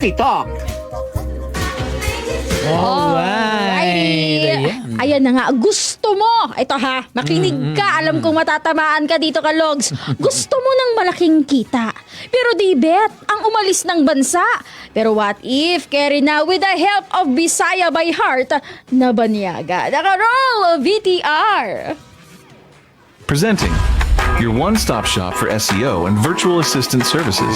Patokitok. Alright. Ayan na nga. Gusto mo. Ito ha. Makinig ka. Alam kong matatamaan ka dito, Kalogs. Gusto mo ng malaking kita. Pero di bet, ang umalis ng bansa. Pero what if, carry na with the help of Bisaya by Heart na banyaga. Naka-roll VTR. Presenting your one-stop shop for SEO and virtual assistant services.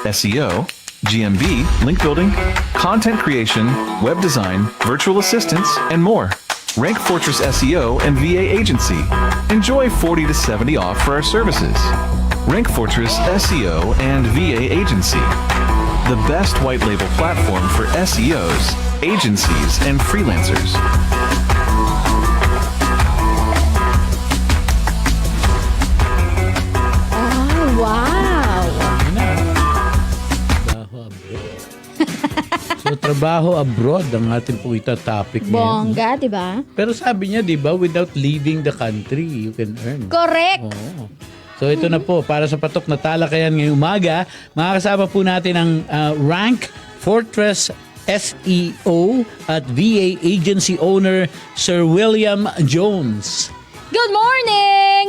SEO, GMB, link building, content creation, web design, virtual assistants, and more. Rank Fortress SEO and VA Agency. Enjoy 40 to 70 off for our services. Rank Fortress SEO and VA Agency. The best white label platform for SEOs, agencies, and freelancers. Wow. So, trabaho abroad ang ating po topic ngayon. Bongga, di ba? Pero sabi niya, di ba, without leaving the country, you can earn. Correct. Oo. So, ito na po, para sa patok na talakayan ngayong umaga, makakasama po natin ang Rank Fortress SEO at VA Agency owner, Sir William Jones. Good morning!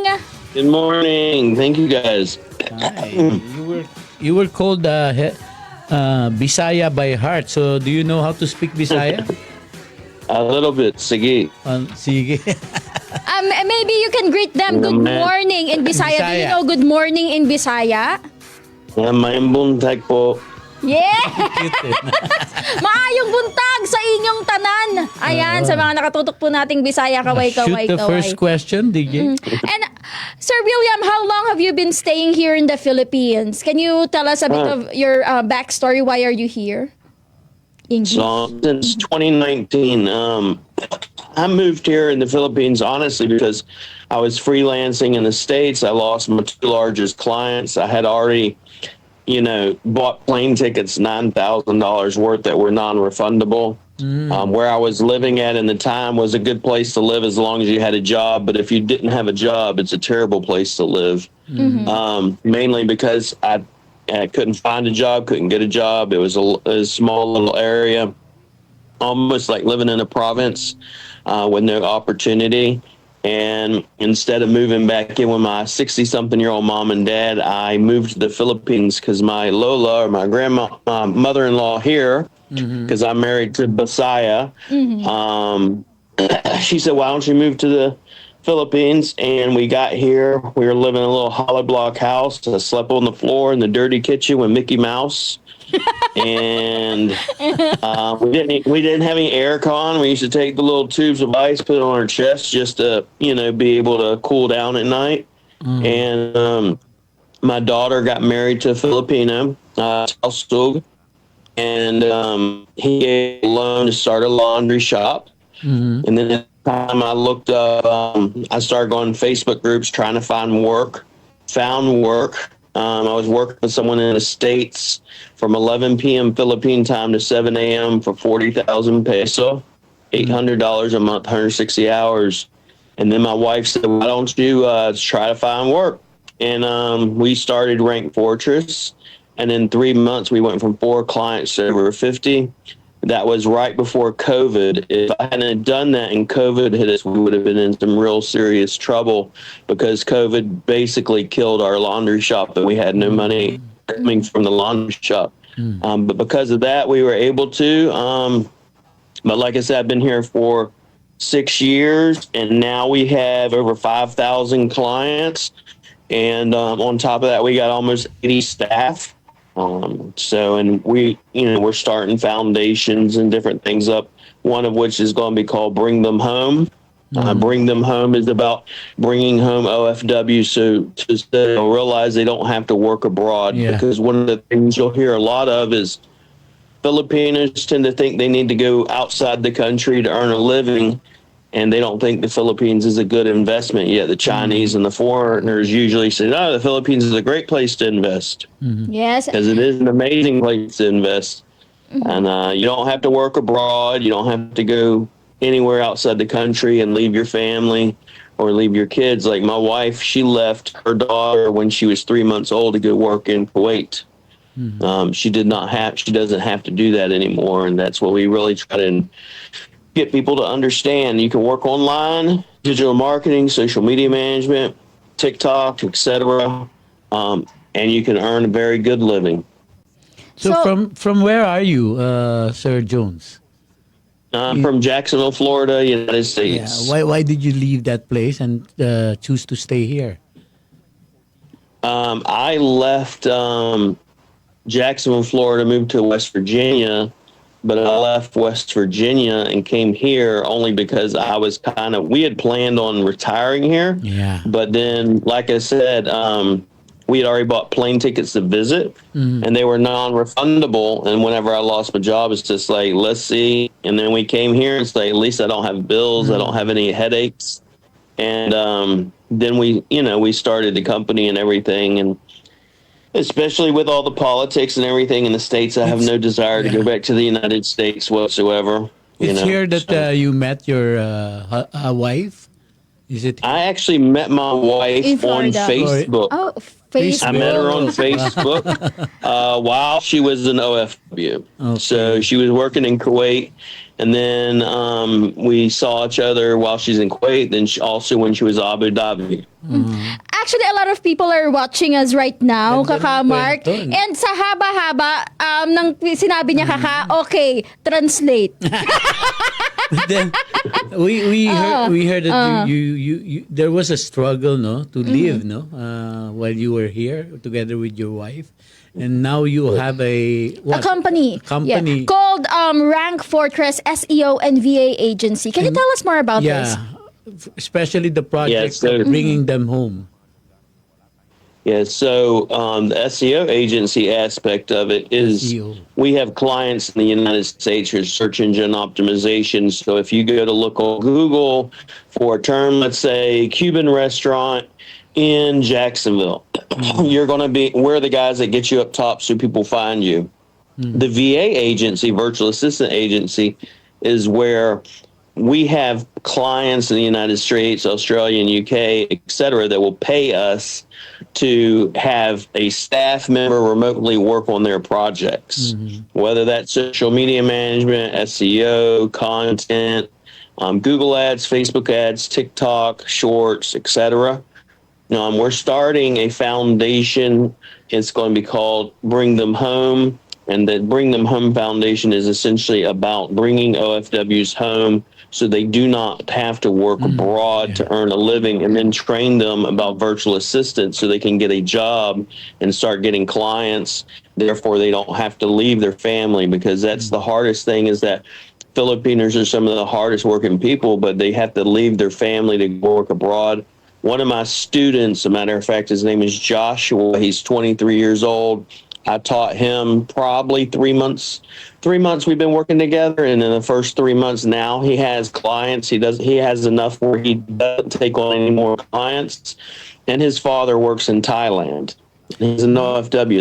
Good morning. Thank you, guys. Hi. You were called Bisaya by heart. So, do you know how to speak Bisaya? A little bit. Sige. Sige. Maybe you can greet them good morning in Bisaya. Do you know good morning in Bisaya? Maayong buntag po. Yeah! Maayong buntag sa inyong tanan. Ayan, sa mga nakatutok po nating Bisaya, kaway. Shoot the first question, DJ. And Sir William, how long have you been staying here in the Philippines? Can you tell us a bit of your backstory? Why are you here? English. So, since 2019, I moved here in the Philippines, honestly, because I was freelancing in the States. I lost my two largest clients. I had already, bought plane tickets, $9,000 worth that were non-refundable. Where I was living at in the time was a good place to live as long as you had a job. But if you didn't have a job, it's a terrible place to live. Mainly because I couldn't find a job, couldn't get a job. It was a small little area, almost like living in a province with no opportunity. And instead of moving back in with my 60-something-year-old mom and dad, I moved to the Philippines because my Lola, or my mother-in-law here, because I'm married to Bisaya, she said, why don't you move to the Philippines? And we got here. We were living in a little hollow block house. I slept on the floor in the dirty kitchen with Mickey Mouse. And we didn't have any air con. We used to take the little tubes of ice, put it on our chest just to, be able to cool down at night. And my daughter got married to a Filipino, and he gave a loan to start a laundry shop. And then at the time I looked up, I started going to Facebook groups trying to find work, found work. I was working with someone in the States from 11 p.m. Philippine time to 7 a.m. for 40,000 peso, $800 a month, 160 hours. And then my wife said, why don't you try to find work? And we started Rank Fortress. And in 3 months, we went from 4 clients to over 50. That was right before COVID. If I hadn't done that and COVID hit us, we would have been in some real serious trouble because COVID basically killed our laundry shop and we had no money coming from the laundry shop. But because of that, we were able to. But like I said, I've been here for 6 years and now we have over 5,000 clients. And on top of that, we got almost 80 staff. And we're starting foundations and different things up, one of which is going to be called Bring Them Home. Bring Them Home is about bringing home OFW so they'll realize they don't have to work abroad. Because one of the things you'll hear a lot of is Filipinos tend to think they need to go outside the country to earn a living, and they don't think the Philippines is a good investment yet. The Chinese and the foreigners usually say, no, the Philippines is a great place to invest. Yes. Because it is an amazing place to invest. And you don't have to work abroad. You don't have to go anywhere outside the country and leave your family or leave your kids. Like my wife, she left her daughter when she was 3 months old to go work in Kuwait. She doesn't have to do that anymore. And that's what we really try to get people to understand. You can work online, digital marketing, social media management, TikTok, etc. And you can earn a very good living. So from where are you, Sir Jones? I'm from Jacksonville, Florida, United Yeah. States. Why did you leave that place and choose to stay here? I left Jacksonville, Florida, moved to West Virginia, but I left West Virginia and came here only because we had planned on retiring here. Yeah. But then, like I said, we had already bought plane tickets to visit, and they were non-refundable. And whenever I lost my job, it's just like, let's see. And then we came here and say, at least I don't have bills. I don't have any headaches. And then we started the company and everything. And especially with all the politics and everything in the States, I have no desire to go back to the United States whatsoever. It's here that you met your wife? Is it? I actually met my wife In on Florida. Facebook. Oh, Facebook. I met her on Facebook while she was an OFW. Okay. So she was working in Kuwait. And then we saw each other while she's in Kuwait. Then also when she was Abu Dhabi. Actually, a lot of people are watching us right now, Ganda Kaka ng Mark. kwento. And sa haba-haba, nang sinabi niya, Kaka, okay, translate. Then we heard that you there was a struggle, no, to live, no, while you were here together with your wife, and now you have a company. company. Yeah, called Rank Fortress SEO and VA Agency. Can you tell us more about this? Especially the project of bringing them home. Yeah, so the SEO agency aspect of it is SEO. we have clients in the United States who are search engine optimization. So if you go to look on Google for a term, let's say Cuban restaurant in Jacksonville, we're the guys that get you up top so people find you. The VA agency, virtual assistant agency, is where we have clients in the United States, Australia, and UK, et cetera, that will pay us to have a staff member remotely work on their projects, whether that's social media management, SEO, content, Google ads, Facebook ads, TikTok, shorts, et cetera. We're starting a foundation. It's going to be called Bring Them Home. And the Bring Them Home Foundation is essentially about bringing OFWs home so they do not have to work abroad to earn a living, and then train them about virtual assistants so they can get a job and start getting clients. Therefore, they don't have to leave their family, because that's the hardest thing, is that Filipinos are some of the hardest working people, but they have to leave their family to work abroad. One of my students, a matter of fact, his name is Joshua. He's 23 years old. I taught him probably 3 months. 3 months we've been working together, and in the first 3 months now he has clients. He has enough where he doesn't take on any more clients. And his father works in Thailand. He's an OFW.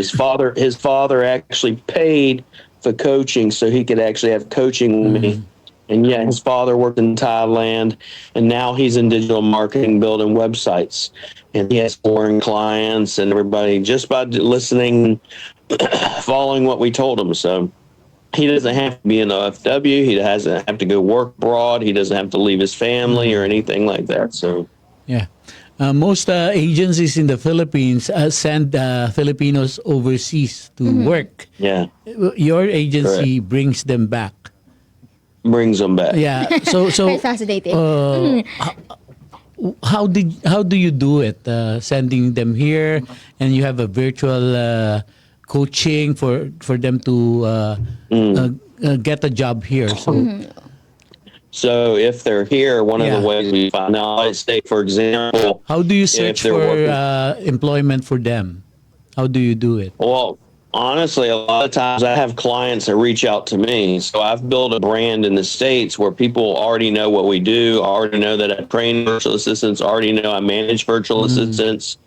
His father actually paid for coaching so he could actually have coaching with me. And yeah, his father worked in Thailand, and now he's in digital marketing, building websites. And he has foreign clients and everybody just by listening, following what we told him. So he doesn't have to be an OFW. He doesn't have to go work abroad. He doesn't have to leave his family or anything like that. So Yeah. Most agencies in the Philippines send Filipinos overseas to work. yeah, Your agency brings them back. brings them back. Yeah. So Very fascinating. how do you do it? Sending them here, and you have a virtual coaching for them to get a job here. So So if they're here, one of the ways we find out, let's say, for example, how do you search they're for working- employment for them? How do you do it? well, honestly, a lot of times I have clients that reach out to me. So I've built a brand in the States where people already know what we do, already know that I train virtual assistants, already know I manage virtual assistants,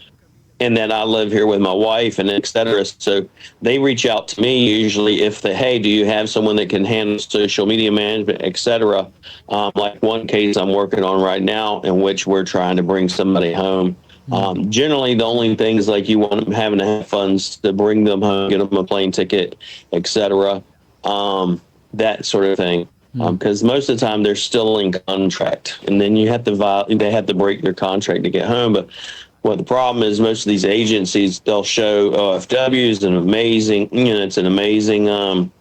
and that I live here with my wife, and et cetera. So they reach out to me usually hey, do you have someone that can handle social media management, et cetera? Like one case I'm working on right now, in which we're trying to bring somebody home Generally, the only things like you want them having to have funds to bring them home, get them a plane ticket, etc. That sort of thing. Because most of the time they're still in contract, and then you have to they have to break their contract to get home. But what the problem is, most of these agencies, they'll show OFW is an amazing, it's an amazing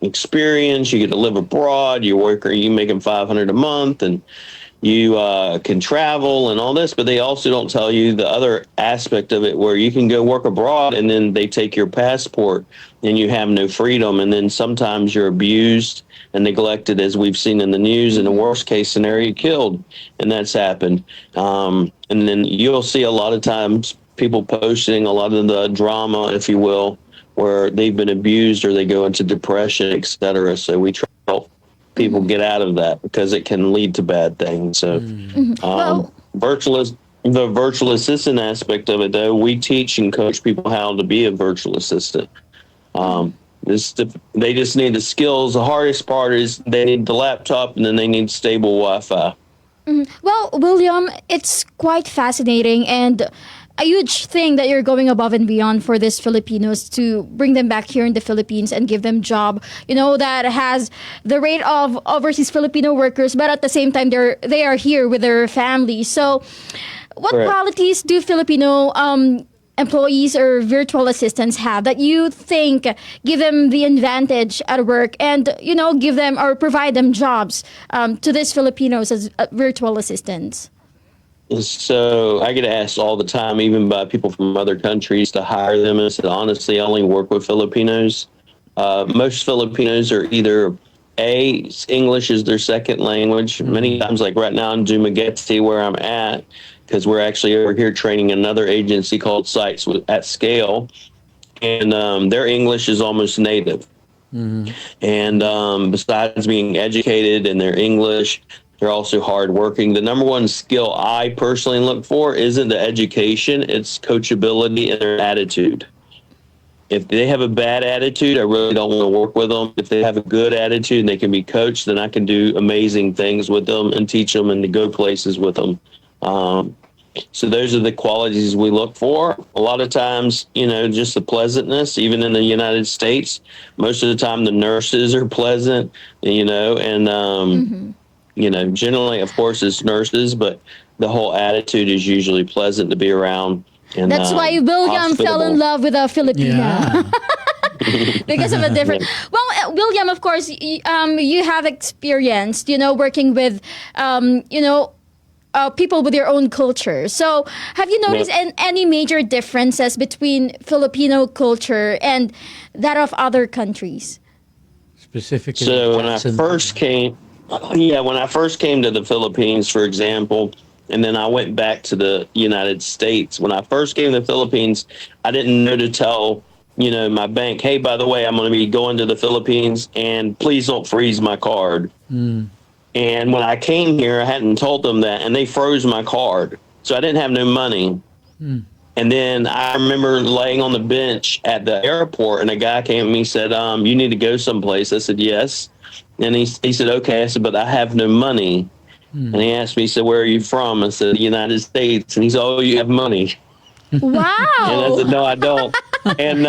experience. You get to live abroad. You making $500 a month, and you can travel and all this. But they also don't tell you the other aspect of it, where you can go work abroad, and then they take your passport, and you have no freedom. And then sometimes you're abused and neglected, as we've seen in the news. In the worst case scenario, killed, and that's happened. And then you'll see a lot of times people posting a lot of the drama, if you will, where they've been abused or they go into depression, etc. So we try to help people get out of that, because it can lead to bad things. So the virtual assistant aspect of it, though, we teach and coach people how to be a virtual assistant. They just need the skills. The hardest part is they need the laptop, and then they need stable Wi-Fi. Well, William, it's quite fascinating and a huge thing that you're going above and beyond for these Filipinos to bring them back here in the Philippines and give them job, that has the rate of overseas Filipino workers, but at the same time they are here with their families. So what Correct. qualities do Filipino employees or virtual assistants have that you think give them the advantage at work and, give them or provide them jobs to these Filipinos as virtual assistants? So I get asked all the time, even by people from other countries, to hire them. And I said, honestly, I only work with Filipinos. Most Filipinos are either English is their second language. Many times, like right now in Dumaguete, where I'm at, because we're actually over here training another agency called Sites at Scale, and their English is almost native. And besides being educated in their English, they're also hardworking. The number one skill I personally look for isn't the education, it's coachability and their attitude. If they have a bad attitude, I really don't want to work with them. If they have a good attitude and they can be coached, then I can do amazing things with them and teach them and to go places with them. So those are the qualities we look for. A lot of times, just the pleasantness, even in the United States, most of the time the nurses are pleasant, and, generally, of course, it's nurses, but the whole attitude is usually pleasant to be around. And, that's why William fell in love with a Filipina. Yeah. Because of a different... Well, William, of course, you have experienced, working with, people with their own culture. So have you noticed any major differences between Filipino culture and that of other countries? Specifically. So when I first came to the Philippines, for example, and then I went back to the United States. When I first came to the Philippines, I didn't know to tell, my bank, hey, by the way, I'm going to be going to the Philippines, and please don't freeze my card. And when I came here, I hadn't told them that, and they froze my card. So I didn't have no money. And then I remember laying on the bench at the airport, and a guy came to me and said, you need to go someplace. I said, yes. And he said, okay. I said, but I have no money. And he asked me, he said, where are you from? I said, the United States. And he said, oh, you have money. Wow. And I said, no, I don't. And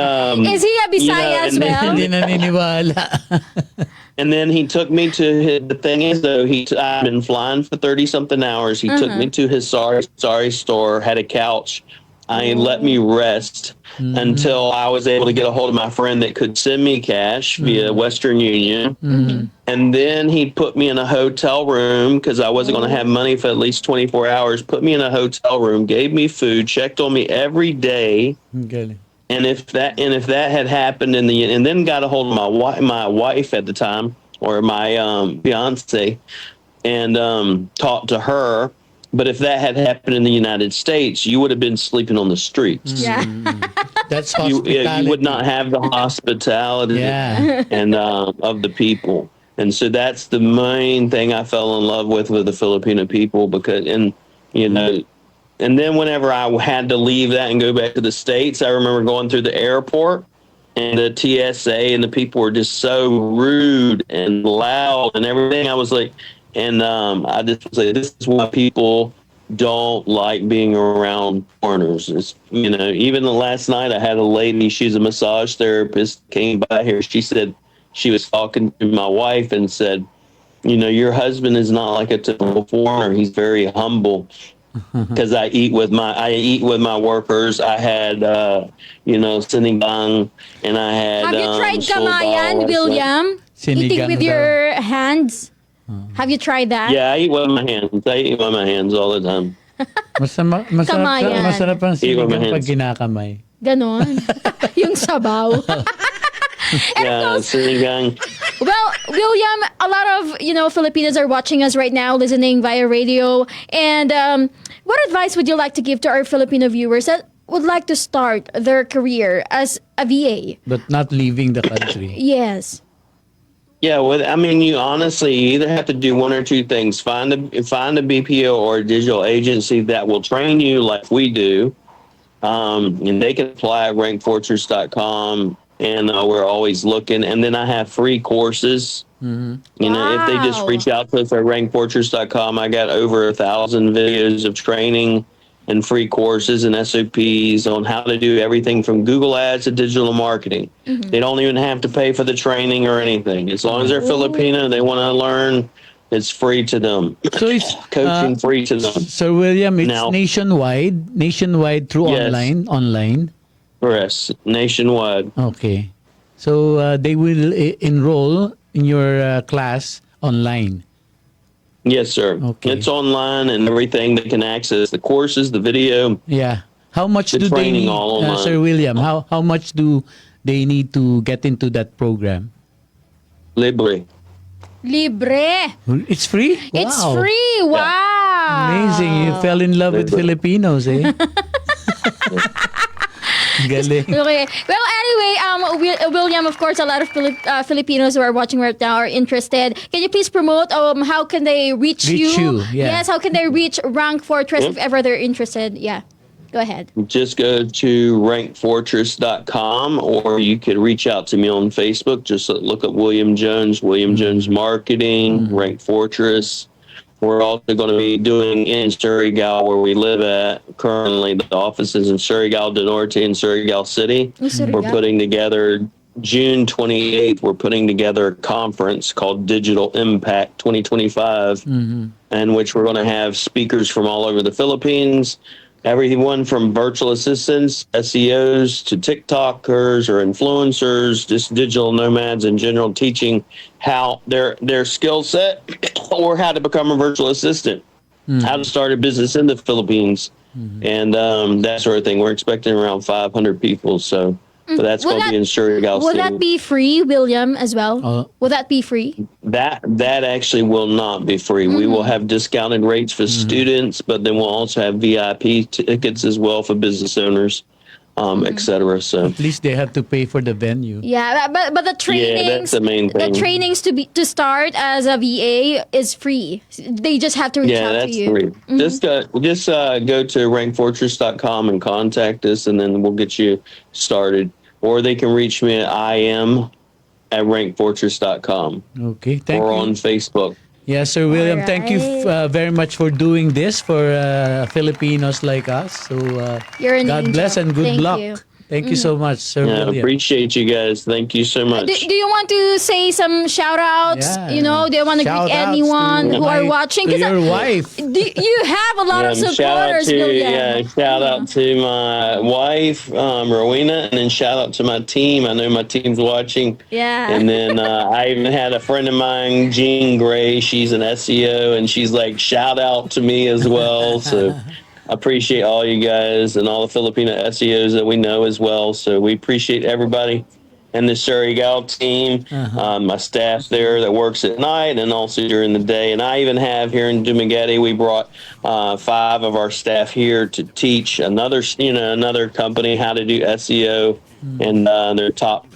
is he a Bisaya as well? Hindi naniniwala. And then he took me to the thing is, though, I've been flying for 30-something hours. He took me to his sorry store, had a couch. I let me rest until I was able to get a hold of my friend that could send me cash via Western Union. And then he put me in a hotel room because I wasn't going to have money for at least 24 hours. Put me in a hotel room, gave me food, checked on me every day. Okay. And if that had happened and then got a hold of my wife at the time, or my fiance, and talked to her. But if that had happened in the United States, you would have been sleeping on the streets. Yeah. That's hospitality. You would not have the hospitality and of the people. And so that's the main thing I fell in love with the Filipino people, because and then whenever I had to leave that and go back to the States, I remember going through the airport and the TSA, and the people were just so rude and loud and everything. I was like, and I just was like, this is why people don't like being around foreigners. It's, even the last night I had a lady, she's a massage therapist, came by here. She said she was talking to my wife and said, your husband is not like a typical foreigner. He's very humble. Because I eat with my workers. I had sinigang, and I had. Have you tried kamayan, soba. William? Eating Sinigang with daw. your hands. Have you tried that? Yeah, I eat with my hands all the time. Kamayan. Masarap ang Eat with my sinigang pag hands. kinakamay. Ganon. Yung sabaw. Yeah, sinigang. Well, William, a lot of, Filipinos are watching us right now, listening via radio. And what advice would you like to give to our Filipino viewers that would like to start their career as a VA? But not leaving the country. Yes. Yeah, you honestly either have to do one or two things: find a BPO or a digital agency that will train you like we do, and they can apply at rankfortress.com. And we're always looking. And then I have free courses. If they just Wow. reach out to us at rankfortress.com, I got over 1,000 videos of training and free courses and SOPs on how to do everything from Google Ads to digital marketing. They don't even have to pay for the training or anything. As long as they're Filipino, they want to learn, it's free to them. So it's Coaching free to them. Sir William, it's Now- nationwide through Yes. online. Yes, nationwide. Okay. So they will enroll in your class online. Yes, sir. Okay. It's online and everything. They can access the courses, the video. Yeah. How much The do they training need, all online. Sir William? How much do they need to get into that program? Libre. Libre. It's free? It's Wow. free. Wow. Amazing. You fell in love with Libre. Filipinos, eh? Galing. Okay. Well, anyway, William, of course, a lot of Filipinos who are watching right now are interested. Can you please promote how can they reach you? Yeah. Yes, how can they reach Rank Fortress if ever they're interested? Yeah. Go ahead. Just go to rankfortress.com, or you could reach out to me on Facebook. Just look up William Jones Marketing, Rank Fortress. We're also going to be doing in Surigao, where we live at currently. The office is in Surigao del Norte in Surigao City. Surigao. We're putting together June 28th. We're putting together a conference called Digital Impact 2025, in which we're going to have speakers from all over the Philippines. Everyone from virtual assistants, SEOs, to TikTokers or influencers, just digital nomads in general, teaching how their skill set or how to become a virtual assistant, how to start a business in the Philippines, and that sort of thing. We're expecting around 500 people, so but that's Will going to be in Surigao Will City. that be free, William, as well? Will that be free? That actually will not be free. We will have discounted rates for students, but then we'll also have VIP tickets as well for business owners, et cetera. So At least they have to pay for the venue. Yeah, but the trainings, that's the main thing. The trainings to start as a VA is free. They just have to reach out that's to you. free. Just go to rankfortress.com and contact us, and then we'll get you started. Or they can reach me at im@rankfortress.com Okay, thank or you. on Facebook. Yeah, Sir William, thank you Alright. very much for doing this for Filipinos like us. So You're an God angel. bless and good Thank luck. you. Thank you so much, Sir Yeah, William. appreciate you guys. Thank you so much. Do you want to say some shout outs? Yeah. Do you want to Shout greet outs anyone to who are my- watching? to 'Cause, your wife. You have a lot of Shout out supporters, to William. shout out to my wife, Rowena, and then shout out to my team. I know my team's watching. Yeah. And then I even had a friend of mine, Jean Gray. She's an SEO, and she's like, shout out to me as well. So I appreciate all you guys and all the Filipino SEOs that we know as well. So we appreciate everybody and the Surigao team, my staff there that works at night and also during the day. And I even have here in Dumaguete, we brought 5 of our staff here to teach another company how to do SEO and their top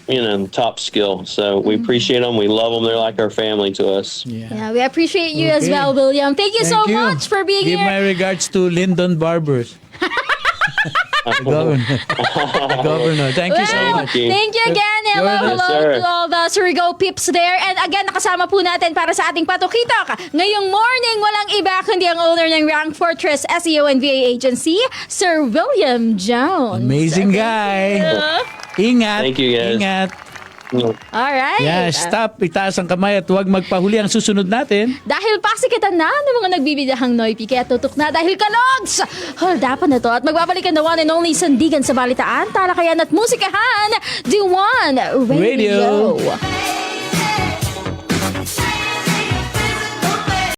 skill. So we appreciate them. We love them. They're like our family to us. Yeah, we appreciate you as Okay. well, William. Thank you so Thank you. much for being Give here. my regards to Lyndon Barbers. Governor. Thank you so Well, much. thank you again. Hello, Yes, hello sir. to all the Surigao peeps there. And again, nakasama po natin para sa ating Patokitok. Ngayong morning, walang iba kundi ang owner ng Rank Fortress SEO and VA Agency, Sir William Jones. Amazing guy. Ingat. Thank you, guys. Ingat. Alright. Yeah, stop. Itaas ang kamay at huwag magpahuli ang susunod natin. Dahil pasikitan na ng mga nagbibidahang Noipi, kaya tutok na dahil kalogs! Holdapan na to at magbabalikan na one and only sandigan sa balitaan, talakayan at musikahan, D1 Radio. Radio.